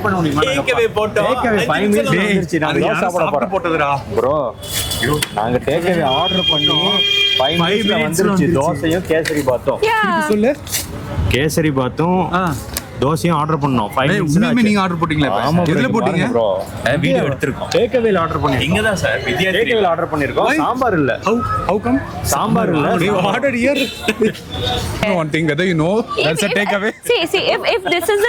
Wait பண்ண முடியுமா? Take away போட்டோம். டேக் அவே 5 மினிட்ஸ் வந்துருச்சு. நாங்க தோசை சாப்பிட போறோம். போட்டதுடா. ப்ரோ நாங்க டேக் அவே ஆர்டர் பண்ணி 5 மினிட்ஸ்ல வந்துருச்சு. தோசையும் கேசரி பாத்தும். சொல்லு. கேசரி பாத்தும் தோசையும் ஆர்டர் பண்ணோம். 5 மினிட்ஸ் நீங்க ஆர்டர் போட்டீங்களா? எதுல போட்டீங்க ப்ரோ? வீடியோ எடுத்துறோம். டேக் அவேல ஆர்டர் பண்ணிருக்கோம். இங்க தான் சார் வித்யார்த்தி டேக் அவேல ஆர்டர் பண்ணிருக்கோம். சாம்பார் இல்ல. how come சாம்பார் இல்ல. you ordered here. One thing whether you know that's a take away. See, if this is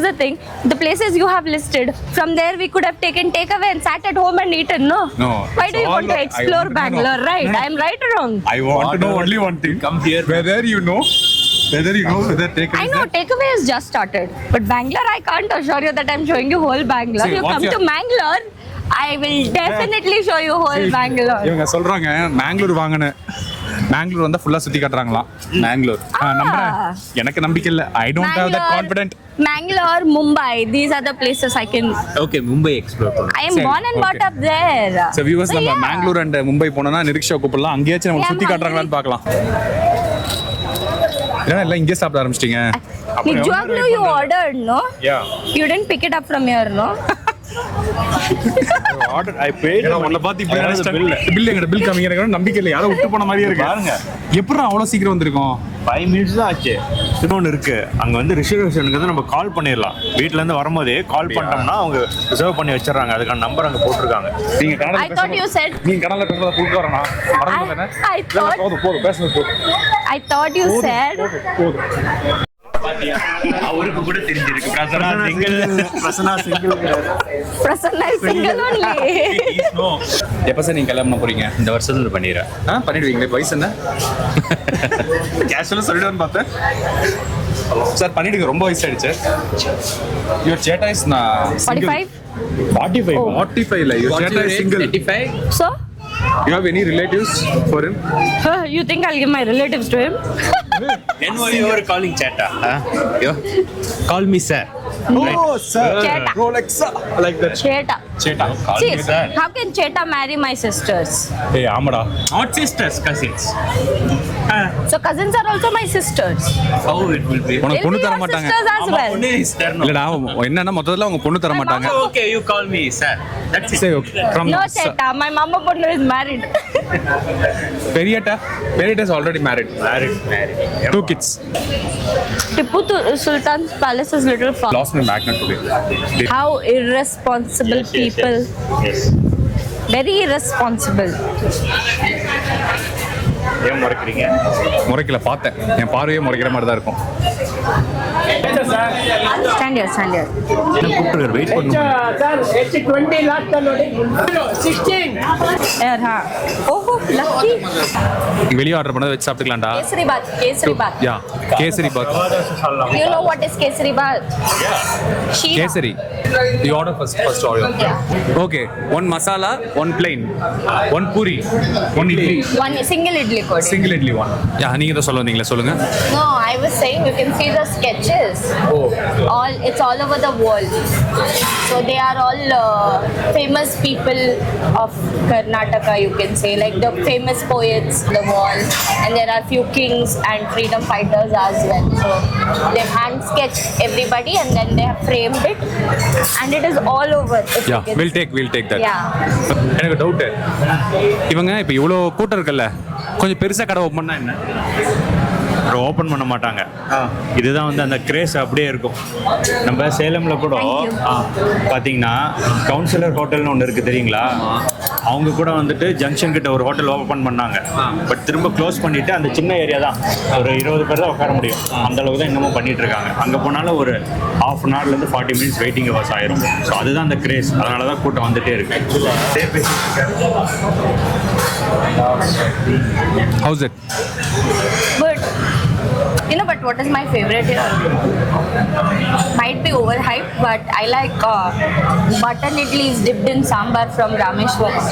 the thing, the places you have listed, from there we could have taken takeaway and sat at home and eaten, no? No. Why do you want to explore Bangalore, right? No. I'm right or wrong? I want to know only one thing. Come here. Whether takeaway. I know takeaway has just started, but Bangalore, I can't assure you that I'm showing you whole Bangalore. See, You come to Bangalore, I will definitely show you whole Bangalore. இவங்க சொல்றாங்க பெங்களூர் வாங்கன்னு. பெங்களூர் வந்தா ஃபுல்லா சுத்தி காட்டுறாங்களாம். பெங்களூர் நம்புறேன். எனக்கு நம்பிக்கை இல்ல. I don't have that confident. Bangalore, Mumbai, these are the places I can. Okay, Mumbai explore பண்ணு. I am born and brought up there. So viewers நம்ம பெங்களூர் and மும்பை போனோம்னா நிரிக்ஷா கூப்பிடலாம். அங்கேயாச்சும் நம்ம சுத்தி காட்டுறாங்களான்னு பார்க்கலாம். ஏன்னா எல்லாம் இங்கே சாப்பிட ஆரம்பிச்சிட்டீங்க. Nijwaglu you ordered, no? Yeah. You didn't pick it up from here, no? Order I paid. உன்னை பார்த்து இப்படி பில் எங்கட பில் காமிக்கிறேங்க நம்பிக்கை இல்ல. யாரோ விட்டு போன மாதிரியே இருக்கு. பாருங்க. எப்பறம் அவ்வளவு சீக்கிரம் வந்திருக்கோம்? 5 மினிட்ஸ் தான் ஆச்சு. இன்னொன்று இருக்கு. அங்க வந்து ரிசர்வேஷனுக்கு வந்து நம்ம கால் பண்ணிடலாம். வீட்ல இருந்து வரும்போதே கால் பண்ணிட்டோம்னா அவங்க ரிசர்வ் பண்ணி வச்சிடறாங்க. அதுக்கான நம்பர் அங்க போட்டுருக்காங்க. நீங்க Canada I thought you said. நீங்க கனடா பேசுறத கூப்பிட்டு வரேனா? மறந்துட்டேனே. போடு பேசுறது போடு. I thought you said. அவருக்கு கூட தெரிஞ்சிருக்கு. Prasanna single Prasanna is single only. எப்ப சார் நீங்க கல்யாணம் போறீங்க? இந்த வருஷத்துல பண்ணிடுறேன். பண்ணிடுவீங்களே. வயசு என்ன? கேஷுவலா சொல்லிடுவேன்னு பார்த்தேன். சார் பண்ணிடுங்க. ரொம்ப வயசாயிடுச்சு. யுவர் சேட்டா இஸ் 45. 45 இல்ல. யுவர் சேட்டா is single. 35. So? You have any relatives for him? You think I'll give my relatives to him? Then why you are calling Cheta? You call me sir. Oh, sir. Cheta. Rolexa. Like that. Cheta. Call See, me sir. how can Cheta marry my sisters? Hey, ஆமாடா. Not sisters, cousins. So cousins are also my sisters. How it will be? உனக்கு They'll பொண்ணு be தர your மாட்டாங்க. sisters as well. Only is there no. இல்லடா என்னன்னா மொத்தத்துல அவங்க பொண்ணு தர மாட்டாங்க. Okay, you call me sir. That's it. Say okay. From No Cheta, my mama பொண்ணு is married. Periyata is already married. Married. 2 kids. Tipu Sultan's palace is little far. Lost my magnet today. How irresponsible people. Yes. Very irresponsible. ஏன் முறைக்கிறீங்க? முறைக்கல பார்த்தேன். என் பார்வையே முறைக்கிற மாதிரி தான் இருக்கும். Stand here. என்ன கூப்பிட்டு வெயிட் பண்ணுங்க. Sir, it's 20 last loading. 16. Here, ha. Oh, lucky. வெளிய ஆர்டர் பண்ணத வச்சு சாப்பிட்டுக்கலாம்டா. Kesari bath. Yeah kesari path. You know what is kesari bath? Sheera. Kesari. You order first order. Yeah. Okay, one masala, one plain, one puri, one idli. One single idli code. Single idli one. யா நீங்க தான் சொல்லுவீங்களா சொல்லுங்க. No, I was saying you can see the sketches. It's all over the wall. So they are all famous people of Karnataka, you can say, like the famous poets, the wall, and there are few kings and freedom fighters as well. So they've hand sketched everybody and then they have framed it, and it is all over. Yeah, we'll take that. Yeah. எனக்கு doubt. இவங்க இப்போ இவ்வளோ கூட்டம் இருக்குல்ல, கொஞ்சம் பெருசா கடை open பண்ணா என்ன? ஓப்பன் பண்ண மாட்டாங்க. இதுதான் வந்து அந்த கிரேஸ் அப்படியே இருக்கும். நம்ம சேலம்ல கூட பாத்தீங்கன்னா கவுன்சிலர் ஹோட்டல்னு ஒன்று இருக்கு தெரியுங்களா? அவங்க கூட வந்துட்டு ஜங்ஷன் கிட்ட ஒரு ஹோட்டல் ஓப்பன் பண்ணாங்க. பட் திரும்ப க்ளோஸ் பண்ணிட்டு அந்த சின்ன ஏரியா தான் ஒரு 20 பேர் தான் உட்கார முடியும். அந்த அளவுக்கு தான் இன்னமும் பண்ணிட்டு இருக்காங்க. அங்கே போனாலும் ஒரு ½ an hourலேருந்து 40 minutes வெயிட்டிங் ஹவர்ஸ் ஆயிரும். ஸோ அதுதான் அந்த கிரேஸ். அதனால தான் கூட்டம் வந்துட்டே இருக்கு. How's it? But but what is my favorite here? Might be overhyped, but I like button idlis dipped in sambar from Rameshwaram.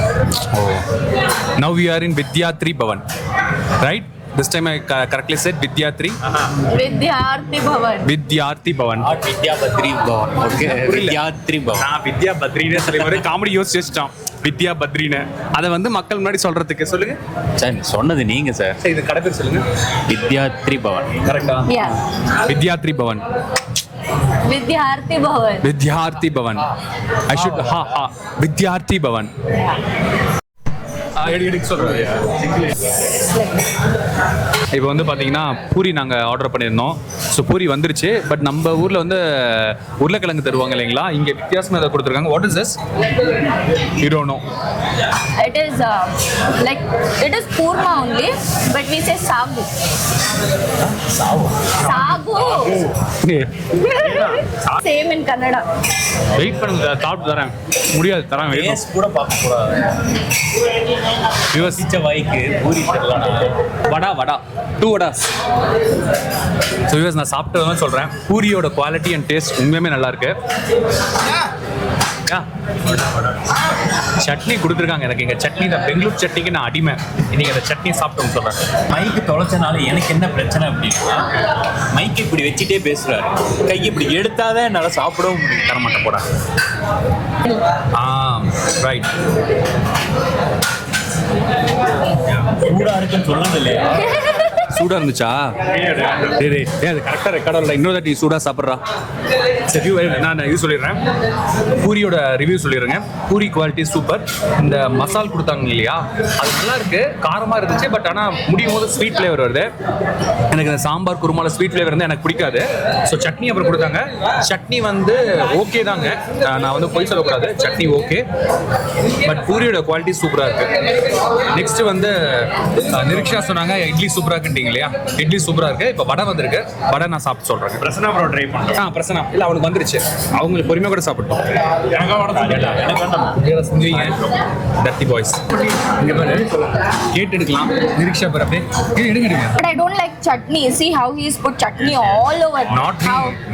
Oh. Now we are in Vidyarthi Bhavan, right? This time I correctly said Vidyarthi. Vidyarthi Bhavan. Vidyarthi Bhavan. Not Vidyarthi Bhavan. Okay. Vidyarthi Bhavan. நான் வித்யா பத்ரினே சொல்லி ஒரு comedy யோசிச்சிட்டோம். வித்யா பத்ரினே அதை வந்து மக்கள் முன்னாடி சொல்றதுக்கு சொல்லுங்க. Sir சொன்னது நீங்க சார். இது கடை பேர் சொல்லுங்க. வித்யாத்ரி பவன். கரெக்ட்டா? Yeah. வித்யாத்ரி Pawan. Vidyarthi Bhavan. Vidyarthi Bhavan. I should Vidyarthi Bhavan. இப்போ வந்து பார்த்தீங்கன்னா பூரி நாங்கள் ஆர்டர் பண்ணியிருந்தோம். ஸோ பூரி வந்துருச்சு. பட் நம்ம ஊரில் வந்து உருளைக்கிழங்கு தருவாங்க இல்லைங்களா, இங்கே வித்தியாசமாக இதை கொடுத்துருக்காங்க. What is this? You don't know. It is like it is kurma only, but we say sagu. Sagu. Same in Kannada. Wait பண்ணுங்க, சாப்பிட்டு தரேன். முடியாது, தரேன். வெயிட் கூட பார்க்க கூடாது. விவசிச்ச வாய்க்கு பூரி தரலாம். வடா 2 வடாஸ். ஸோ விவஸ் நான் சாப்பிட்டதான் சொல்கிறேன். பூரியோட குவாலிட்டி அண்ட் டேஸ்ட் உண்மையுமே நல்லா இருக்கு. சட்னி கொடுத்துருக்காங்க எனக்கு. இங்கே சட்னி தான், பெங்களூர் சட்னிக்கு நான் அடிமை. இன்னைக்கு அந்த சட்னி சாப்பிட்டோம்னு சொல்கிறேன். மைக்கு தொலைச்சனால எனக்கு என்ன பிரச்சனை அப்படின்னா, மைக்கு இப்படி வச்சுட்டே பேசுறாரு. கை இப்படி எடுத்தாதான் என்னால் சாப்பிடவும் முடியும். தரமாட்டேன் போட. ரைட். சூடா இருக்குன்னு சொன்னது இல்லையா? சூடாக இருந்துச்சா? சரி, அது கரெக்டாக ரெக்கார்டாக இல்லை. இன்னொரு தாட்டி சூடாக சாப்பிட்றா. சரி, நான் இது சொல்லிடுறேன். பூரியோட ரிவ்யூ சொல்லிடுறேங்க. Puri quality super. இந்த மசால் கொடுத்தாங்க இல்லையா, அது நல்லா இருக்கு. காரமாக இருந்துச்சு, பட் ஆனால் முடியும் போது ஸ்வீட் ஃப்ளேவர் வருது. எனக்கு இந்த சாம்பார் குருமாவில் ஸ்வீட் ஃப்ளேவர் வந்து எனக்கு பிடிக்காது. ஸோ சட்னி அப்புறம் கொடுத்தாங்க. சட்னி வந்து ஓகே தாங்க, நான் வந்து போய் சொல்லக்கூடாது. சட்னி ஓகே, பட் பூரியோட குவாலிட்டி சூப்பராக இருக்கு. நெக்ஸ்ட் வந்து நிரிக்ஷா சொன்னாங்க இட்லி சூப்பராக இருக்குன்ட்டீங்க இல்லையா. இட்லி சூப்பராக இருக்கு. இப்போ வடை வந்திருக்கு. வடை நான் சாப்பிட்டு சொல்கிறேன். பிரசனா ப்ரோ ட்ரை பண்ணுறேன். பிரசனா இல்லை, அவனுக்கு வந்துருச்சு. அவங்களுக்கு பொறுமையாக கூட சாப்பிட்டோம். டர்ட்டி பாய்ஸ் இங்க பாரு, கேட் எடுக்கலாம். நிரிக்ஷா பாரு, அப்படியே எடுங்க. But I don't like chutney. See how he's put chutney all over.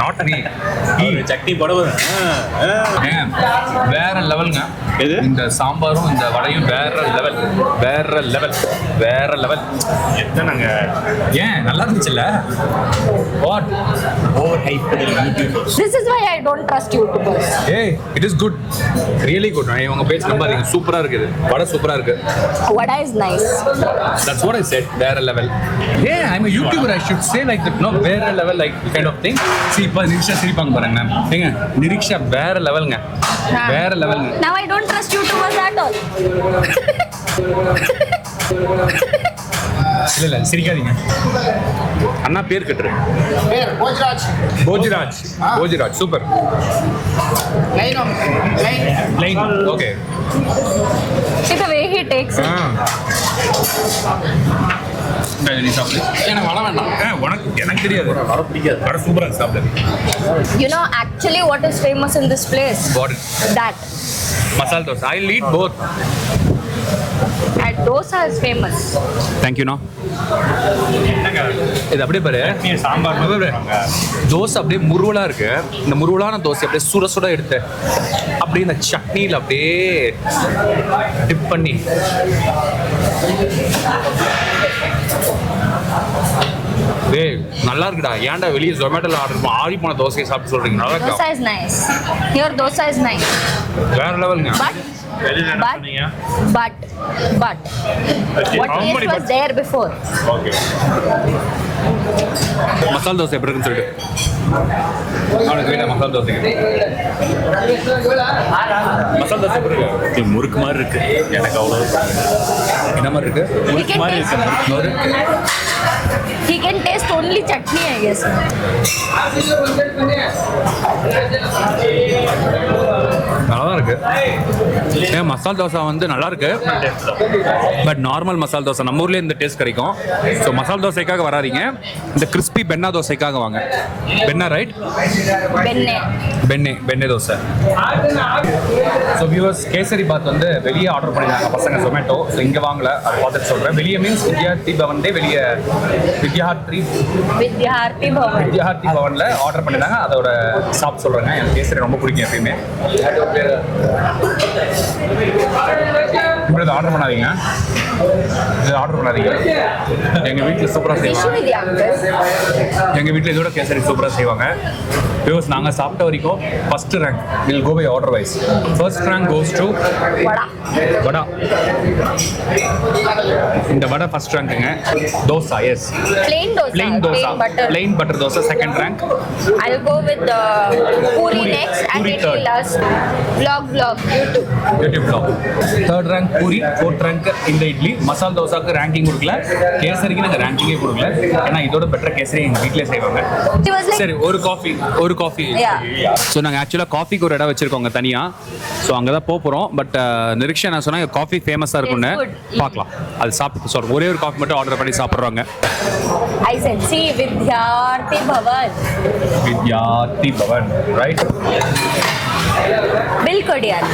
Not me. Chutney போடுவது வேற லெவலுங்க. இந்த சாம்பாரும் இந்த வடையும் வேற லெவல். எத்தனைங்க? ஏன் நல்லா இருந்துச்சுல்ல? What over hype YouTubers. This is why I don't trust YouTubers. ஏய், it is good, really good. இவங்க பேச்சு நம்பாதீங்க. சூப்பரா இருக்குது. வடை சூப்பரா இருக்கு. Vada is nice. That's what I said. வேற level. Yeah, I'm a YouTuber. I should say like that. No, வேற level like kind of thing. See, இப்போ நிரிக்ஷா சிரிப்பாங்க பாருங்க. ஏங்க, நிரிக்ஷா வேற லெவல்ங்க. வேற லெவல்ங்க. Now I don't trust YouTubers at all. இல்ல சிரிக்காதீங்க. அண்ணா பேர் கட்டுரு. Bhojraj super. Line okay. See the way he takes it. எனக்கு வடை வேண்டாம். உனக்கு எனக்கு தெரியாது. வடை பிடிக்காது. வடை சூப்பராக சாப்பிடுது. You know actually what is famous in this place? What? That. Masala dosa. I'll eat both. And dosa is famous. Thank you, no. இது அப்படியே பாரு, சாம்பார் தோசை அப்படியே முருவலா இருக்கு. இந்த முருவலான தோசை அப்படியே சுட சுட எடுத்து அப்படியே இந்த சட்னியில் அப்படியே டிப் பண்ணி டேய் நல்லா இருக்குடா. ஏன்டா வெளியே ஜொமேட்டோல ஆர்டர் பண்ணி ஆறி போன தோசையை சாப்பிட்டு சொல்றீங்க? நல்லா இருக்கா? Dosa is nice. Your dosa is nice. வேற லெவலுங்க. But what taste was there before? Okay. Masala dosa எப்படி இருக்குன்னு சொல்லிட்டு அவனுக்கு வேண்டாம். மசாலா தோசை எப்படி இருக்கு? முறுக்கு மாதிரி இருக்கு. எனக்கு அவ்வளோ என்ன மாதிரி இருக்கு? முறுக்கு மாதிரி இருக்கு. He can taste only chutney, I guess. நல்லா தான் இருக்கு. ஏன் மசாலா தோசை வந்து நல்லா இருக்கு. பட் நார்மல் மசாலா தோசை நம்ம ஊர்லேயே இந்த டேஸ்ட் கிடைக்கும். ஸோ மசாலா தோசைக்காக வராதீங்க, இந்த கிறிஸ்பி பென்னா தோசைக்காக வாங்க. பென்னா ரைட்? பெண்ணே தோசை. ஸோ வியூவர்ஸ், கேசரி பாத் வந்து வெளியே ஆர்டர் பண்ணிருக்காங்க பசங்க ஜொமேட்டோ. ஸோ இங்கே வாங்கல, அதை பார்த்துட்டு சொல்கிறேன். வெளியே மீன்ஸ் வித்யார்த்தி பவன் வெளியே வித்யார்த்தி பவன்ல ஆர்டர் பண்ணிருந்தாங்க. அதோட சாப்பிட்டு சொல்கிறேங்க. எனக்கு கேசரி ரொம்ப பிடிக்கும் எப்பயுமே. தயவுசெய்து இதை ஆர்டர் பண்ணாதீங்க. இது ஆர்டர் பண்ணாதீங்க. எங்கள் வீட்டில் சூப்பராக செய்வாங்க. எங்கள் வீட்டில் இதோட கேசரி சூப்பராக செய்வாங்க. பிகாஸ் நாங்கள் சாப்பிட்ட வரைக்கும் first rank will go by order wise. First rank goes to vada. இந்த வடை ஃபர்ஸ்ட் ரேங்க்குங்க. Dosa, yes. Plain dosa. Plain butter dosa, second rank. I'll go with the puri next and Puri it third. will last. Vlog, YouTube vlog. Third rank puri, fourth rank இந்த இட்லி. மசால் தோசாக்கு ranking கொடுக்கல, கேசரிக்கு நாங்கள் ரேங்கிங்கே கொடுக்கல. ஏன்னா இதோட better kesari எங்கள் வீட்டிலே செய்வாங்க. It was like சரி, ஒரு காஃபி. ஸோ நாங்கள் ஆக்சுவலாக காஃபிக்கு ஒரு இடம் வச்சிருக்கோங்க தனியாக. ஸோ அங்கே தான் போகிறோம். பட் நிரிக்ஷா நான் சொன்னால் காஃபி ஃபேமஸாக இருக்கும்னு பார்க்கலாம். அது சாப்பிட்டு சொல்கிறோம். ஒரே ஒரு காஃபி மட்டும் ஆர்டர் பண்ணி சாப்பிட்றாங்க. I said, see, Vidyarthi Bhavan. Vidyarthi Bhavan, right? Bill Kodiyan.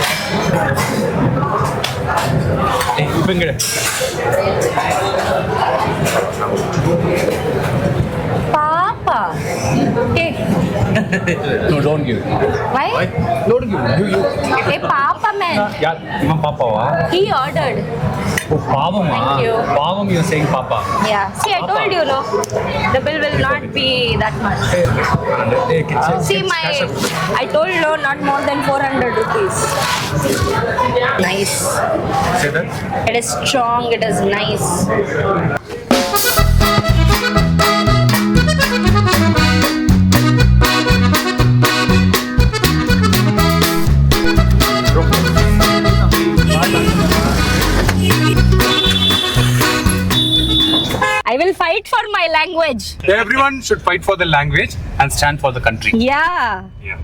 இப்போ இங்கே Papa. Hey. No, don't give. Why? Don't give. You. Hey, Papa man. யார் இவன் பாப்பாவா? He ordered. ஓ பாவமா? Thank you. பாவம் you're saying பாப்பா. Yeah. See, I told you, no. The bill will not be that much. See, I told you, not more than 400 rupees. Nice. Say that. It is strong. It is nice. I will fight for my language. Everyone should fight for the language and stand for the country. Yeah. Yeah.